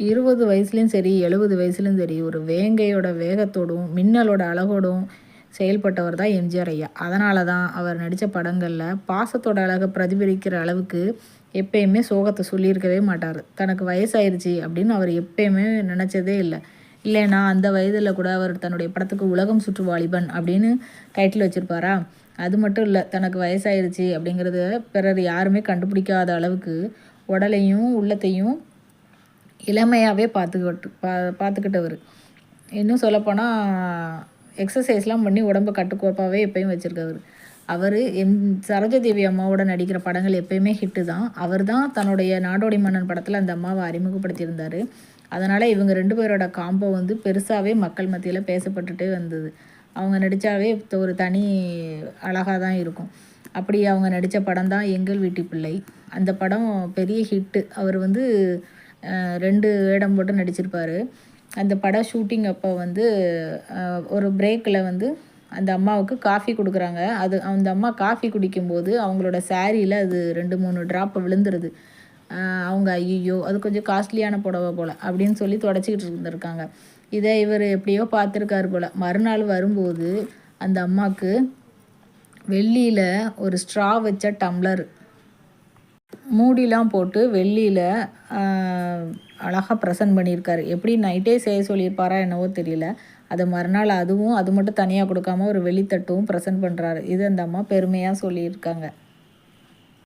20 வயசுலேயும் சரி 70 வயசுலேயும் சரி ஒரு வேங்கையோட வேகத்தோடும் மின்னலோட அழகோடும் செயல்பட்டவர் தான் எம்ஜிஆர் ஐயா. அதனால தான் அவர் நடித்த படங்களில் பாசத்தோட அழகை பிரதிபலிக்கிற அளவுக்கு எப்பயுமே சோகத்தை சொல்லியிருக்கவே மாட்டார். தனக்கு வயசாயிருச்சு அப்படின்னு அவர் எப்பயுமே நினச்சதே இல்லை. இல்லைன்னா அந்த வயதில் கூட அவர் தன்னுடைய படத்துக்கு உலகம் சுற்று வாலிபன் அப்படின்னு டைட்டில் வச்சுருப்பாரா? அது மட்டும் இல்லை, தனக்கு வயசாயிருச்சு அப்படிங்கிறத பிறர் யாருமே கண்டுபிடிக்காத அளவுக்கு உடலையும் உள்ளத்தையும் இளமையாகவே பார்த்துக்கிட்டவர். இன்னும் சொல்லப்போனால் எக்ஸசைஸ்லாம் பண்ணி உடம்பை கட்டுக்கோப்பாகவே எப்பயும் வச்சுருக்கவர். அவர் சரோஜாதேவி அம்மாவோட நடிக்கிற படங்கள் எப்பயுமே ஹிட்டு தான். அவர் தான் தன்னுடைய நாடோடி மன்னன் படத்தில் அந்த அம்மாவை அறிமுகப்படுத்தியிருந்தார். அதனால் இவங்க 2 பேரோட காம்போ வந்து பெருசாகவே மக்கள் மத்தியில் பேசப்பட்டுட்டே வந்தது. அவங்க நடித்தாவே ஒரு தனி அழகாக தான் இருக்கும். அப்படி அவங்க நடித்த படம் தான் எங்கள் வீட்டு பிள்ளை. அந்த படம் பெரிய ஹிட்டு. அவர் வந்து 2 வேடம் போட்டு நடிச்சிருப்பார். அந்த படம் ஷூட்டிங் அப்போ வந்து ஒரு பிரேக்கில் வந்து அந்த அம்மாவுக்கு காஃபி கொடுக்குறாங்க. அந்த அம்மா காஃபி குடிக்கும்போது அவங்களோட சாரியில் அது 2-3 ட்ராப் விழுந்துருது. அவங்க ஐயோ அது கொஞ்சம் காஸ்ட்லியான புடவை போல் அப்படின்னு சொல்லி தொடச்சிக்கிட்டு இருந்திருக்காங்க. இதை இவர் எப்படியோ பார்த்துருக்காரு போல். மறுநாள் வரும்போது அந்த அம்மாவுக்கு வெள்ளியில் ஒரு ஸ்ட்ரா வச்ச டம்ளர் மூடிலாம் போட்டு வெள்ளியில் அழகாக ப்ரெசன்ட் பண்ணியிருக்காரு. எப்படி நைட்டே செய்ய சொல்லியிருப்பாரா என்னவோ தெரியல. அதை மறுநாள் அது மட்டும் தனியாக கொடுக்காம ஒரு வெள்ளித்தட்டும் ப்ரெசன்ட் பண்ணுறாரு. இது அந்த அம்மா பெருமையாக சொல்லியிருக்காங்க.